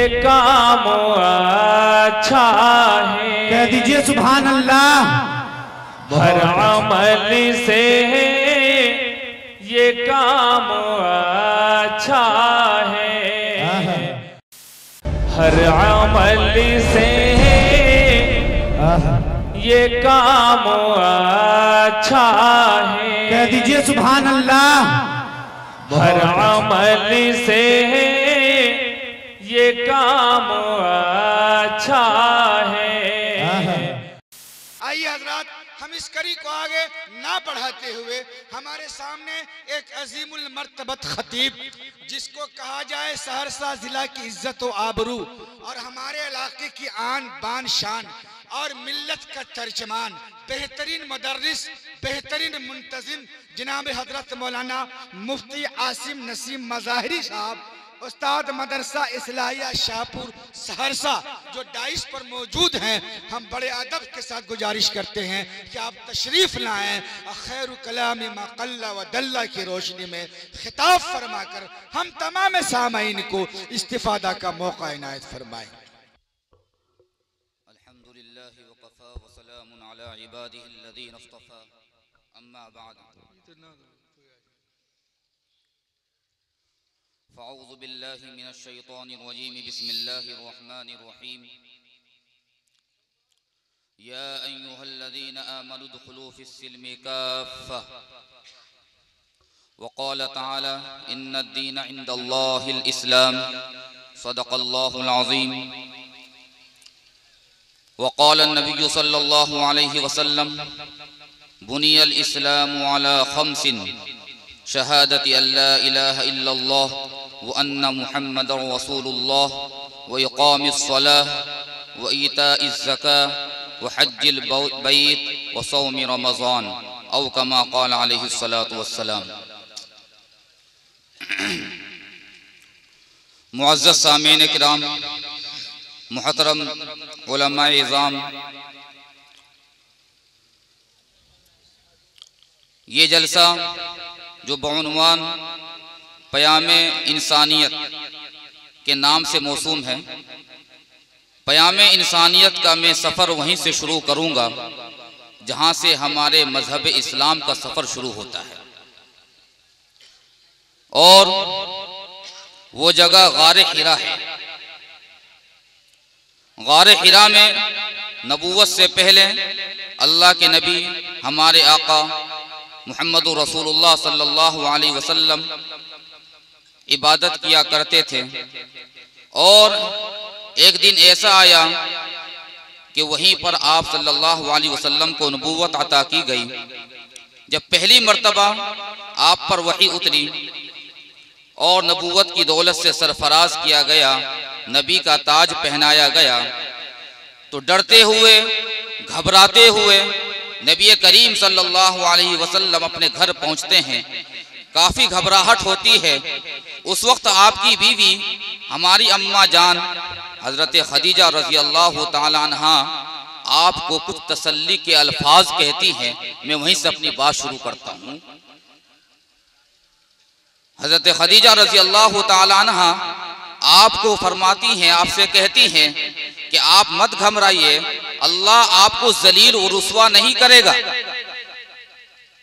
ये काम अच्छा है। कह दीजिए सुभान अल्लाह। हर अमल से ये काम अच्छा है। हर अमल से ये काम अच्छा है। कह दीजिए सुभान अल्लाह। हर अमल से ये काम अच्छा है। आइए हजरात, हम इस कड़ी को आगे ना बढ़ाते हुए हमारे सामने एक अजीमुल मर्तबत खतीब, जिसको कहा जाए सहरसा जिला की इज्जत व आबरू और हमारे इलाके की आन बान शान और मिल्लत का तर्जमान, बेहतरीन मुदर्रिस, बेहतरीन मुंतजिम जनाब हजरत मौलाना मुफ्ती आसिम नसीम मज़ाहिरी साहब, उस्ताद मदरसा इस्लाहिया शाहपुर सहरसा, जो डाइस पर मौजूद हैं, हम बड़े अदब के साथ गुजारिश करते हैं कि आप तशरीफ लाएं। खैर कलाम मा क़ल्ला व दल्ला की रोशनी में खिताब फरमाकर हम तमाम सामाईन को इस्तिफादा का मौका इनायत फरमाएं। अल्हम्दुलिल्लाहि व कफ़ा व सलामुन अला इबादिहिल्लज़ीना इस्तफ़ा, अम्मा बाद। फ़अऊज़ु बिल्लाहि मिनश शैतानिर रजीम, बिस्मिल्लाहिर रहमानिर रहीम। या अय्युहल्लज़ीना आमनु उदखुलू फ़िस्सिल्मि काफ़्फ़ा व क़ाल तआला इन्नद-दीन इंदल्लाहिल इस्लाम, सदक़ल्लाहुल अज़ीम। व क़ाल अन्नबिय्यु सल्लल्लाहु अलैहि वसल्लम बुनियल इस्लामु अला ख़म्सिन शहादति अल्ला इलाहा इल्लल्लाह व अन्ना मुहम्मदर रसूलुल्लाह व इक़ामिस सलाह व ईताइज़ ज़काह व हज्जिल बैत व सौमि रमज़ान, औ कमा क़ाल अलैहि सलातु वस्सलाम। मुअज़्ज़ज़ सामीन किराम, मुहतरम उलमाए इज़ाम, ये जलसा जो बउनवान पयामे इंसानियत के नाम से मौसूम है, पयामे इंसानियत का मैं सफ़र वहीं से शुरू करूँगा जहाँ से हमारे मज़हब इस्लाम का सफ़र शुरू होता है। और वो जगह गारे हिरा है। गारे हिरा में नबूवत से पहले अल्लाह के नबी हमारे आका मुहम्मदुर रसूलुल्लाह सल्लल्लाहु अलैहि वसल्लम इबादत किया करते थे। और एक दिन ऐसा आया कि वहीं पर आप सल्लल्लाहु अलैहि वसल्लम को नबूवत अता की गई। जब पहली मर्तबा आप पर वही उतरी और नबूवत की दौलत से सरफराज किया गया, नबी का ताज पहनाया गया, तो डरते हुए, घबराते हुए नबी करीम सल्लल्लाहु अलैहि वसल्लम अपने घर पहुंचते हैं। काफ़ी घबराहट होती है। उस वक्त आपकी बीवी हमारी अम्मा जान हज़रत खदीजा रज़ी अल्लाह ताला अन्हा आपको कुछ तसल्ली के अल्फाज कहती हैं। मैं वहीं से अपनी बात शुरू करता हूँ। हज़रत खदीजा रज़ी अल्लाह ताला अन्हा आपको फरमाती हैं, आपसे कहती हैं कि आप मत घबराइए, अल्लाह आपको जलील और रुस्वा नहीं करेगा।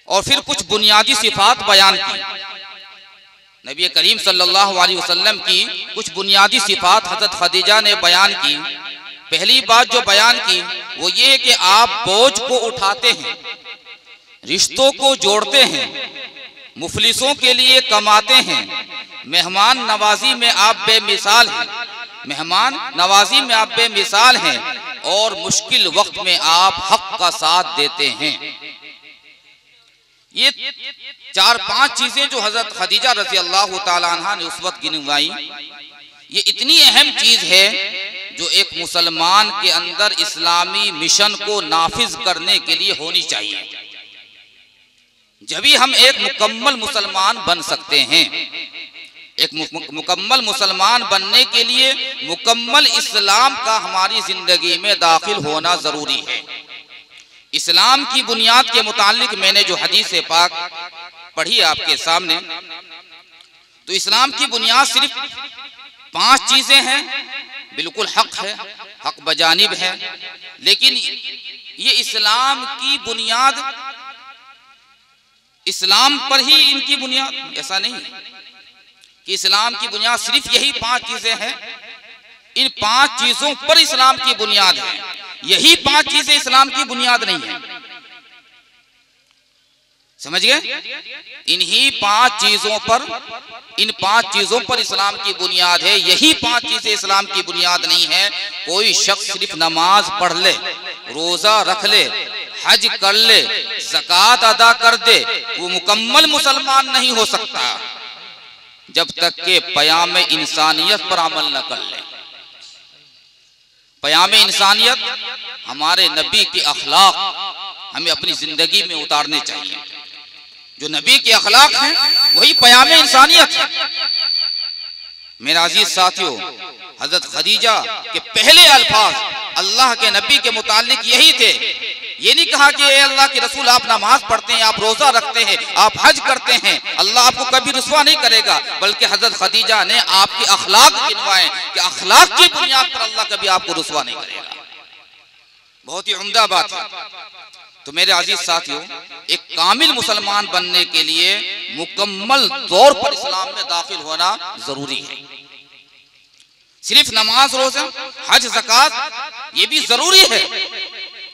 और फिर कुछ बुनियादी सिफात बयान की। नबी करीम सल्लल्लाहु अलैहि वसल्लम की कुछ बुनियादी सिफात हज़रत खदीजा ने बयान की। पहली बात जो बयान की वो ये है कि आप बोझ को उठाते हैं, रिश्तों को जोड़ते हैं, मुफलिसों के लिए कमाते हैं, मेहमान नवाजी में आप बेमिसाल हैं, मेहमान नवाजी में आप बेमिसाल हैं, और मुश्किल वक्त में आप हक का साथ देते हैं। ये 4-5 चीजें जो हजरत खदीजा रज़ी अल्लाह ताला अन्हा ने उस वक्त गिनवाई, ये इतनी अहम चीज है जो एक मुसलमान के अंदर इस्लामी मिशन को नाफिज करने के लिए होनी चाहिए। जब ही हम एक मुकम्मल मुसलमान बन सकते हैं। एक मुकम्मल मुसलमान बनने के लिए मुकम्मल इस्लाम का हमारी जिंदगी में दाखिल होना जरूरी है। इस्लाम की बुनियाद के मुतालिक मैंने जो हदीस पाक पढ़ी आपके सामने, तो इस्लाम की बुनियाद सिर्फ 5 चीजें हैं। बिल्कुल हक है, हक बजानिब है, लेकिन ये इस्लाम की बुनियाद, इस्लाम पर ही इनकी बुनियाद, ऐसा नहीं कि इस्लाम की बुनियाद सिर्फ यही 5 चीजें हैं। इन 5 चीजों पर इस्लाम की बुनियाद है, यही 5 चीजें इस्लाम की बुनियाद नहीं है। समझ गए? इन्हीं 5 चीजों पर, इन 5 चीजों पर इस्लाम की बुनियाद है, यही 5 चीजें इस्लाम की बुनियाद नहीं है। कोई शख्स सिर्फ नमाज पढ़ ले, रोजा रख ले, हज कर ले, ज़कात अदा कर दे, वो मुकम्मल मुसलमान नहीं हो सकता जब तक के पयाम इंसानियत पर अमल न कर ले। पयाम इंसानियत, हमारे नबी के अखलाक हमें अपनी जिंदगी में उतारने चाहिए। जो नबी के अखलाक हैं वही पयाम इंसानियत है। मेरे अजीज साथियों, हजरत खदीजा के पहले अल्फाज अल्लाह के नबी के मुतालिक यही थे। ये नहीं कहा कि अल्लाह के रसूल आप नमाज पढ़ते हैं, आप रोजा रखते हैं, आप हज करते हैं, अल्लाह आपको कभी रुसवा नहीं करेगा, बल्कि हजरत खदीजा ने आपके अखलाक गिनवाए कि अखलाक की बुनियाद पर अल्लाह कभी आपको रुसवा नहीं करेगा। बहुत ही उम्दा बात है। तो मेरे अजीज साथियों, एक कामिल मुसलमान बनने के लिए मुकम्मल तौर पर इस्लाम में दाखिल होना जरूरी है। सिर्फ नमाज, रोजा, हज, ज़कात ये भी जरूरी है।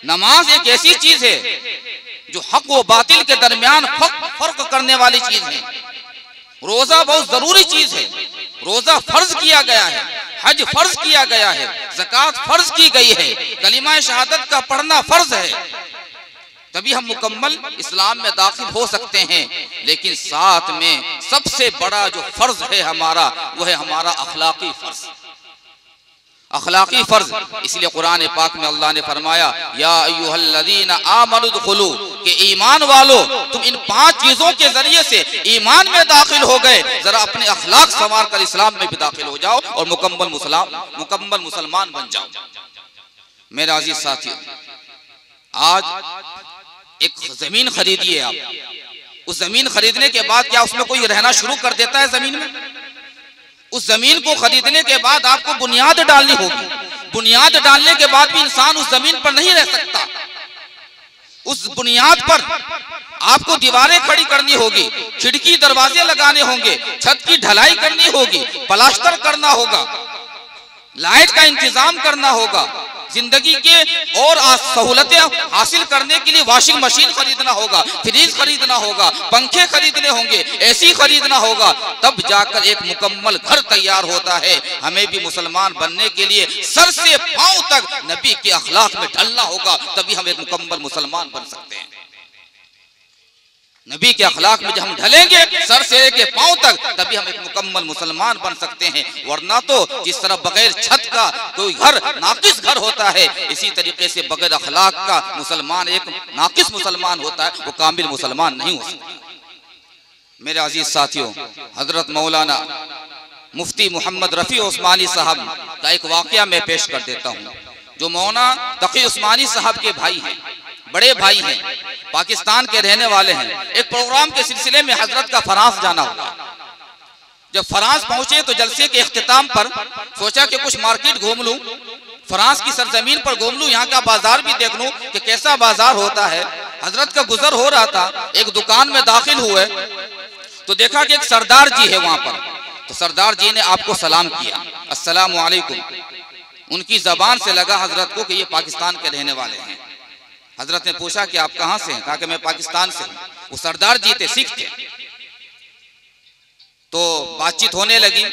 नमाज एक ऐसी चीज है जो हक व बातिल के दरमियान फर्क करने वाली चीज है। रोजा बहुत जरूरी चीज है, रोजा फर्ज किया गया है, हज फर्ज किया गया है, ज़कात फर्ज की गई है, कलिमा शहादत का पढ़ना फर्ज है, तभी हम मुकम्मल इस्लाम में दाखिल हो सकते हैं। लेकिन साथ में सबसे बड़ा जो फर्ज है हमारा, वो है हमारा अखलाकी फर्ज, अखलाकी फर्ज। इसलिए कुरान पाक में अल्लाह ने फरमाया, या अय्युहल्लज़ीना आमनुदखुलू, कि ईमान वालो तुम इन 5 चीजों के जरिए से ईमान में दाखिल हो गए, जरा अपने अखलाक संवार कर इस्लाम में भी दाखिल हो जाओ और मुकम्मल मुसलमान बन जाओ। मेरे अजीज साथियों, आज एक जमीन खरीदिए आप, उस जमीन खरीदने के बाद क्या उसमें कोई रहना शुरू कर देता है जमीन में? उस जमीन को खरीदने के बाद आपको बुनियाद डालनी होगी। बुनियाद डालने के बाद भी इंसान उस जमीन पर नहीं रह सकता। उस बुनियाद पर आपको दीवारें खड़ी करनी होगी, खिड़की दरवाजे लगाने होंगे, छत की ढलाई करनी होगी, प्लास्टर करना होगा, लाइट का इंतजाम करना होगा, जिंदगी के और सहूलतें हासिल करने के लिए वॉशिंग मशीन खरीदना होगा, फ्रिज खरीदना होगा, पंखे खरीदने होंगे, एसी खरीदना होगा, तब जाकर एक मुकम्मल घर तैयार होता है। हमें भी मुसलमान बनने के लिए सर से पांव तक नबी के अखलाक में ढलना होगा, तभी हम एक मुकम्मल मुसलमान बन सकते हैं। नबी के अखलाक में जब हम ढलेंगे सर से लेके पांव तक, तभी हम एक मुकम्मल मुसलमान बन सकते हैं। वरना तो जिस तरह बगैर छत का कोई घर नाकिस घर होता है, इसी तरीके से बगैर अखलाक का मुसलमान एक नाकिस मुसलमान होता है, वो कामिल मुसलमान नहीं हो सकता। मेरे अजीज साथियों, हजरत मौलाना मुफ्ती मोहम्मद रफी उस्मानी साहब का एक वाकया मैं पेश कर देता हूँ, जो मौलाना तकी उस्मानी साहब के भाई हैं, बड़े भाई हैं, पाकिस्तान के रहने वाले हैं। एक प्रोग्राम के सिलसिले में हजरत का फ्रांस जाना हुआ। जब फ्रांस पहुंचे तो जलसे के इख्तिताम पर सोचा कि कुछ मार्केट घूम लूं, फ्रांस की सरजमीन पर घूम लूं, यहाँ का बाजार भी देख लूं कि कैसा बाजार होता है। हजरत का गुजर हो रहा था, एक दुकान में दाखिल हुए तो देखा कि एक सरदार जी है वहां पर। तो सरदार जी ने आपको सलाम किया, अस्सलाम वालेकुम। उनकी जबान से लगा हजरत को कि ये पाकिस्तान के रहने वाले हैं। हजरत ने पूछा कि आप कहां से हैं? कहा कि मैं पाकिस्तान से हूं। वो सरदार जी थे, सिख थे। तो बातचीत होने लगी,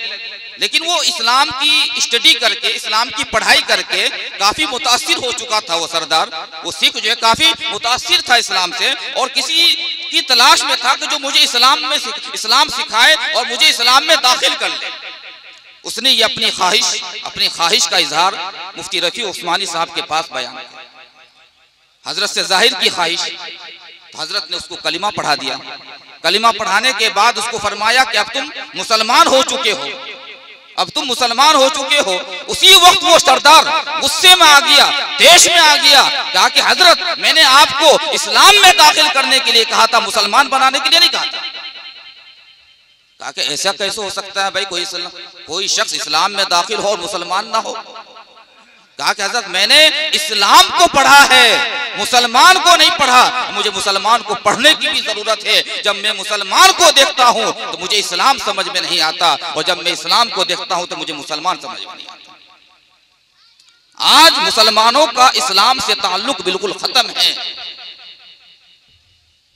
लेकिन वो इस्लाम की स्टडी करके, इस्लाम की पढ़ाई करके काफी मुतासिर हो चुका था। वो सरदार, वो सिख जो है काफी मुतासिर था इस्लाम से, और किसी की तलाश में था कि जो मुझे इस्लाम सिखाए और मुझे इस्लाम में दाखिल कर ले। उसने ये अपनी ख्वाहिश का इजहार मुफ्ती रफी उस्मानी साहब के पास बयान किया। हजरत से जाहिर की ख्वाहिश, तो हजरत ने उसको कलिमा पढ़ा दिया। कलिमा पढ़ाने के बाद उसको फरमाया कि अब तुम मुसलमान हो चुके हो, अब तुम मुसलमान हो चुके हो। उसी वक्त वो सरदार गुस्से में आ गया, देश में आ गया, कहा कि हजरत मैंने आपको इस्लाम में दाखिल करने के लिए कहा था, मुसलमान बनाने के लिए नहीं कहा था। कहा कि ऐसा कैसे हो सकता है भाई, कोई शख्स इस्लाम में दाखिल हो और मुसलमान ना हो। कहा कि हजरत मैंने इस्लाम को पढ़ा है, मुसलमान को नहीं पढ़ा। मुझे मुसलमान को पढ़ने की भी जरूरत है। जब मैं मुसलमान को देखता हूं तो मुझे इस्लाम समझ में नहीं आता, और जब मैं इस्लाम को देखता हूं तो मुझे मुसलमान समझ में नहीं आता। आज मुसलमानों का इस्लाम से ताल्लुक बिल्कुल खत्म है।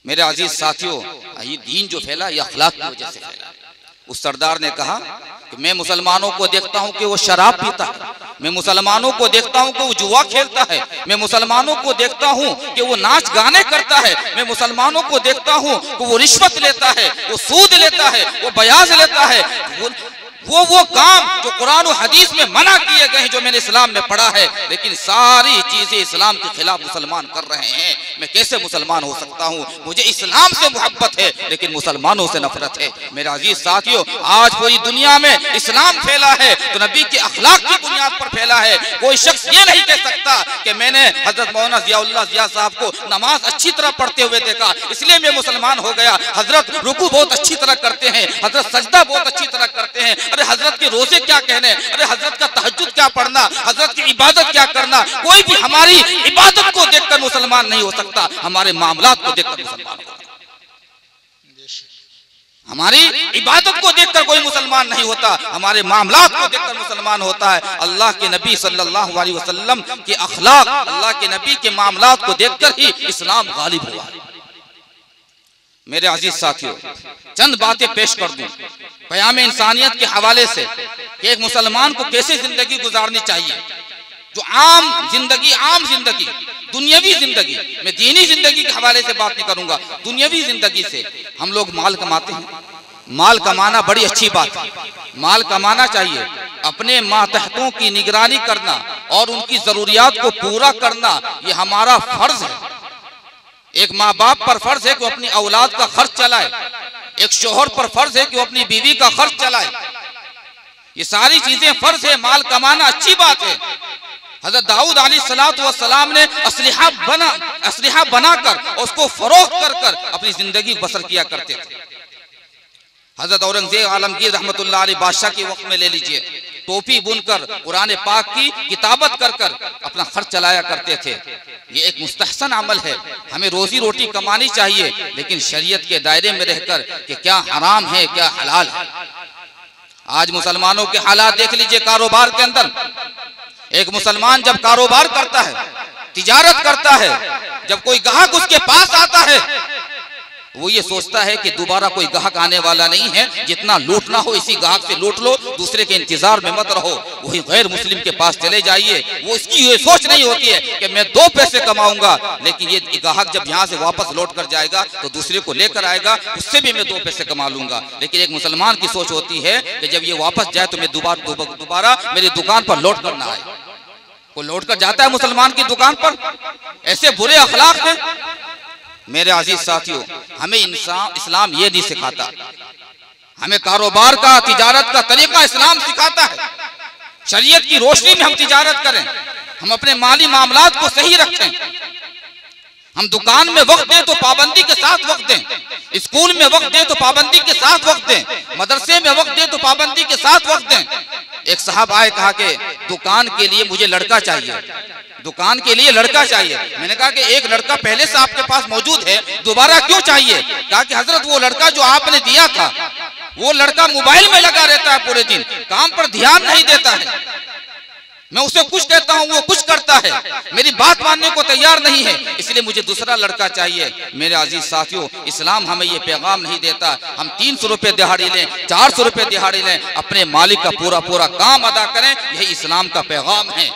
मेरे अजीज साथियों, ये दीन जो फैला ये अखलाक की वजह से फैला। उस सरदार ने कहा कि मैं मुसलमानों को देखता हूं कि वो शराब पीता है, मैं मुसलमानों को देखता हूं कि वो जुआ खेलता है, मैं मुसलमानों को देखता हूं कि वो नाच गाने करता है, मैं मुसलमानों को देखता हूं कि वो रिश्वत लेता है, वो सूद लेता है, वो बयाज लेता है। वो काम जो कुरान और हदीस में मना किए गए हैं, जो मैंने इस्लाम में पढ़ा है, लेकिन सारी चीजें इस्लाम के खिलाफ मुसलमान कर रहे हैं। मैं कैसे मुसलमान हो सकता हूँ? मुझे इस्लाम से मोहब्बत है लेकिन मुसलमानों से नफरत है। मेरे अजीज साथियों, आज पूरी दुनिया में इस्लाम फैला है तो नबी के अखलाक की बुनियाद पर फैला है। कोई शख्स ये नहीं कह सकता कि मैंने हजरत मौलाना जियाउल्लाह जिया साहब को नमाज अच्छी तरह पढ़ते हुए देखा इसलिए मैं मुसलमान हो गया, हजरत रुकू बहुत अच्छी तरह करते हैं, हजरत सजदा बहुत अच्छी तरह करते हैं, अरे हजरत के रोजे क्या कहने, अरे हजरत का तहज्जुद क्या पढ़ना, हजरत की इबादत क्या करना। कोई भी हमारी इबादत को देखकर मुसलमान नहीं हो सकता, हमारे मामलात को देखकर मुसलमान होगा। हमारी इबादत को देखकर कोई मुसलमान नहीं होता, हमारे मामलात को देखकर मुसलमान होता है। अल्लाह के नबी सल्लल्लाहु अलैहि वसल्लम के अखलाक, अल्लाह के नबी के मामलात को देखकर ही इस्लाम गालिब हुआ। मेरे अजीज साथियों, चंद बातें पेश कर दूं क़याम इंसानियत के हवाले से कि एक मुसलमान को कैसे जिंदगी गुजारनी चाहिए। जो आम जिंदगी दुनियावी जिंदगी, मैं दीनी जिंदगी के हवाले से बात नहीं करूंगा, दुनियावी जिंदगी से हम लोग माल कमाते हैं। माल कमाना बड़ी अच्छी बात है, माल कमाना चाहिए। अपने मातहतों की निगरानी करना और उनकी जरूरियात को पूरा करना ये हमारा फर्ज है। एक माँ बाप पर फर्ज है कि वो अपनी औलाद का खर्च चलाए, एक शोहर पर फर्ज है कि वो अपनी बीवी का खर्च चलाए। ये सारी चीजें फर्ज है। माल कमाना अच्छी बात है। हजरत दाऊद अलैहिस्सलाम ने असलिहा बनाकर उसको फरोख्त कर कर अपनी जिंदगी बसर किया करते थे। हजरत औरंगजेब आलमगीर रहमतुल्लाह अलैह बादशाह के वक्त में ले लीजिए, टोपी बुनकर कुरान पाक की किताबत कर कर अपना खर्च चलाया करते थे। ये एक मुस्तहसन अमल है। हमें रोजी रोटी कमानी चाहिए लेकिन शरीयत के दायरे में रहकर कि क्या हराम है क्या हलाल है। आज मुसलमानों के हालात देख लीजिए। कारोबार के अंदर एक मुसलमान जब कारोबार करता है, तिजारत करता है, जब कोई ग्राहक उसके पास आता है वो ये सोचता है कि दोबारा कोई ग्राहक आने वाला नहीं है, जितना लूटना हो इसी ग्राहक से लूट लो, दूसरे के इंतजार में मत रहो, वही गैर मुस्लिम के पास चले जाइए। वो इसकी ये सोच नहीं होती है कि मैं 2 पैसे कमाऊंगा, लेकिन ये ग्राहक जब यहाँ से वापस लौट कर जाएगा तो दूसरे को लेकर आएगा, उससे भी मैं 2 पैसे कमा लूंगा। लेकिन एक मुसलमान की सोच होती है कि जब ये वापस जाए तो मैं दोबारा मेरी दुकान पर लौट कर ना आए। वो लौट कर जाता है मुसलमान की दुकान पर। ऐसे बुरे अखलाक हैं। मेरे अजीज साथियों, हमें इस्लाम ये नहीं सिखाता। हमें कारोबार का, तिजारत का तरीका इस्लाम सिखाता है। शरीयत की रोशनी में हम तिजारत करें, हम अपने माली मामलात को सही रखें। हम दुकान में वक्त दें तो पाबंदी के साथ वक्त दें, स्कूल में वक्त दें तो पाबंदी के साथ वक्त दें, मदरसे में वक्त दें तो पाबंदी के साथ वक्त दें। एक साहब आए, कहा कि दुकान के लिए मुझे लड़का चाहिए, दुकान के लिए लड़का चाहिए। मैंने कहा कि एक लड़का पहले से आपके पास मौजूद है, दोबारा क्यों चाहिए? कहा कि हजरत वो लड़का जो आपने दिया था, वो लड़का मोबाइल में लगा रहता है पूरे दिन, काम पर ध्यान नहीं देता है। मैं उसे कुछ कहता हूँ वो कुछ करता है, मेरी बात मानने को तैयार नहीं है, इसलिए मुझे दूसरा लड़का चाहिए। मेरे अजीज साथियों, इस्लाम हमें ये पैगाम नहीं देता हम 300 रुपये दिहाड़ी लें, 400 रुपये दिहाड़ी लें, अपने मालिक का पूरा काम अदा करें। यही इस्लाम का पैगाम है,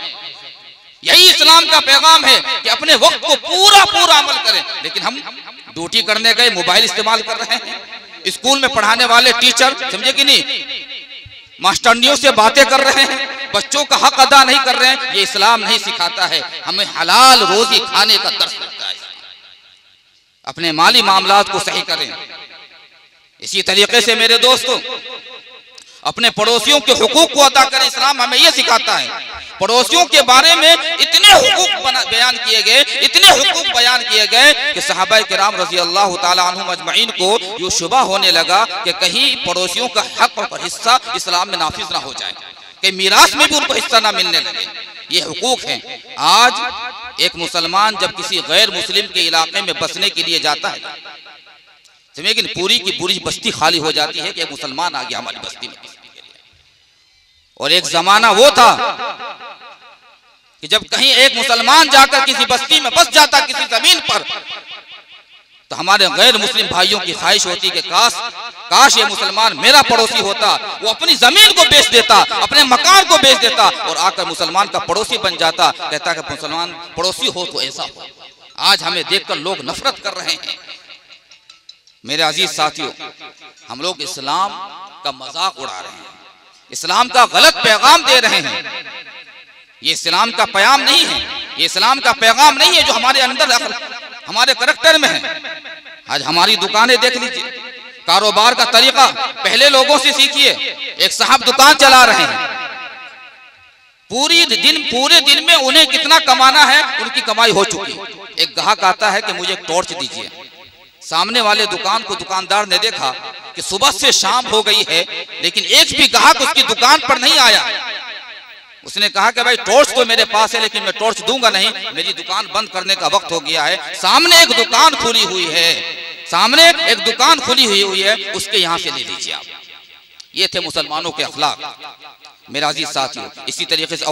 यही इस्लाम का पैगाम है कि अपने वक्त को पूरा अमल करें। लेकिन हम ड्यूटी करने गए मोबाइल इस्तेमाल कर रहे हैं, स्कूल में पढ़ाने वाले टीचर, समझे कि नहीं, मास्टरनियों से बातें कर रहे हैं, बच्चों का हक अदा नहीं कर रहे हैं। ये इस्लाम नहीं सिखाता है। हमें हलाल रोजी खाने का दर्स देता है। अपने माली मामलात को सही करें। इसी तरीके से मेरे दोस्तों, अपने पड़ोसियों के हुकूक को अदा करें। इस्लाम हमें यह सिखाता है। पड़ोसियों के बारे में इतने हुकूक बयान किए गए, इतने हुकूक बयान किए गए कि सहाबा किराम रज़ी अल्लाह ताला अन्हुम अजमईन को ये शुबा होने लगा कि कहीं पड़ोसियों का हक और हिस्सा इस्लाम में नाफिज ना हो जाए, कि मीरास में भी उनको हिस्सा ना मिलने लगे। ये हुकूक हैं। आज एक मुसलमान जब किसी गैर मुस्लिम के इलाके में बसने के लिए जाता है, लेकिन पूरी की पूरी बस्ती खाली हो जाती है कि एक मुसलमान आ गया हमारी बस्ती में। और एक जमाना वो था कि जब कहीं एक मुसलमान जाकर किसी बस्ती में बस जाता किसी जमीन पर, तो हमारे गैर मुस्लिम भाइयों की ख्वाहिश होती कि काश ये मुसलमान मेरा पड़ोसी होता, वो अपनी जमीन को बेच देता, अपने मकान को बेच देता और आकर मुसलमान का पड़ोसी बन जाता। कहता कि मुसलमान पड़ोसी हो तो ऐसा हो। आज हमें देखकर लोग नफरत कर रहे हैं। मेरे अजीज साथियों, हम लोग इस्लाम का मजाक उड़ा रहे हैं, इस्लाम का गलत पैगाम दे रहे हैं। ये इस्लाम का पैगाम नहीं है, ये इस्लाम का पैगाम नहीं है जो हमारे अंदर हमारे करैक्टर में है। आज हमारी दुकानें देख लीजिए, कारोबार का तरीका पहले लोगों से सीखिए। एक साहब दुकान चला रहे हैं, पूरे दिन में उन्हें कितना कमाना है उनकी कमाई हो चुकी। एक ग्राहक आता है कि मुझे एक टॉर्च दीजिए। सामने वाले दुकान को दुकानदार ने देखा कि सुबह से शाम हो गई है लेकिन एक भी ग्राहक उसकी दुकान पर नहीं आया। उसने कहा कि भाई टॉर्च तो मेरे पास है लेकिन मैं टॉर्च दूंगा नहीं, मेरी दुकान बंद करने का वक्त हो गया है। सामने एक दुकान खुली हुई है, सामने एक दुकान खुली हुई है, उसके यहाँ से ले लीजिए आप। ये थे मुसलमानों के अखलाक। मेरा अजीज साथियों, इसी तरीके से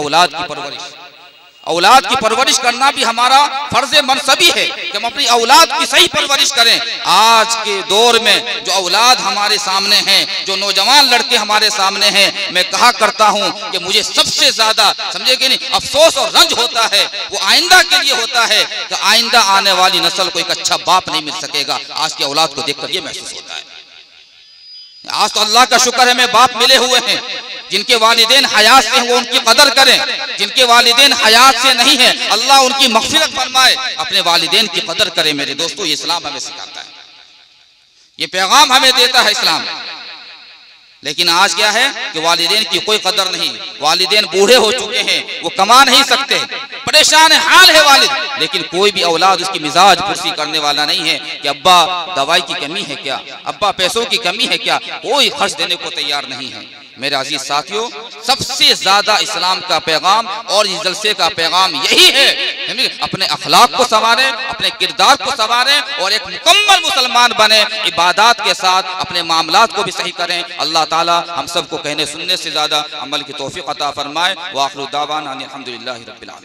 औलाद की परवरिश करना भी हमारा फर्ज मनसबी है कि हम अपनी औलाद की सही परवरिश करें। आज के दौर में जो औलाद हमारे सामने हैं, जो नौजवान लड़के हमारे सामने हैं, मैं कहा करता हूं कि मुझे सबसे ज्यादा समझे कि नहीं अफसोस और रंज होता है वो आइंदा के लिए होता है कि आइंदा आने वाली नस्ल को एक अच्छा बाप नहीं मिल सकेगा। आज की औलाद को देखकर ये महसूस होता है। आज तो अल्लाह का शुक्र है हमें बाप मिले हुए हैं, जिनके वालिदैन हयात से हैं वो उनकी कदर करें, जिनके वालिदैन हयात से नहीं है अल्लाह उनकी मग़फ़िरत फरमाए, अपने वालिदैन की कदर करें। मेरे दोस्तों, ये इस्लाम हमें सिखाता है, ये पैगाम हमें देता है इस्लाम। लेकिन आज क्या है कि वालिदैन की कोई कदर नहीं। वालिदैन बूढ़े हो चुके हैं, वो कमा नहीं सकते, परेशान हाल है वालिद, लेकिन कोई भी औलाद उसकी मिजाज पुरसी करने वाला नहीं है कि अब्बा दवाई की कमी है क्या, अब्बा पैसों की कमी है क्या, कोई खर्च देने को तैयार नहीं है। मेरे अजीज साथियों, सबसे ज्यादा इस्लाम का पैगाम और इस जलसे का पैगाम यही है, अपने अखलाक को संवारें, अपने किरदार को संवारें और एक मुकम्मल मुसलमान बने। इबादत के साथ अपने मामलात को भी सही करें। अल्लाह ताला हम सबको कहने सुनने से ज्यादा अमल की तौफीक अता फरमाए। व आखिर दावाना अनिल हम्दुलिल्लाहि रब्बिल आलमीन।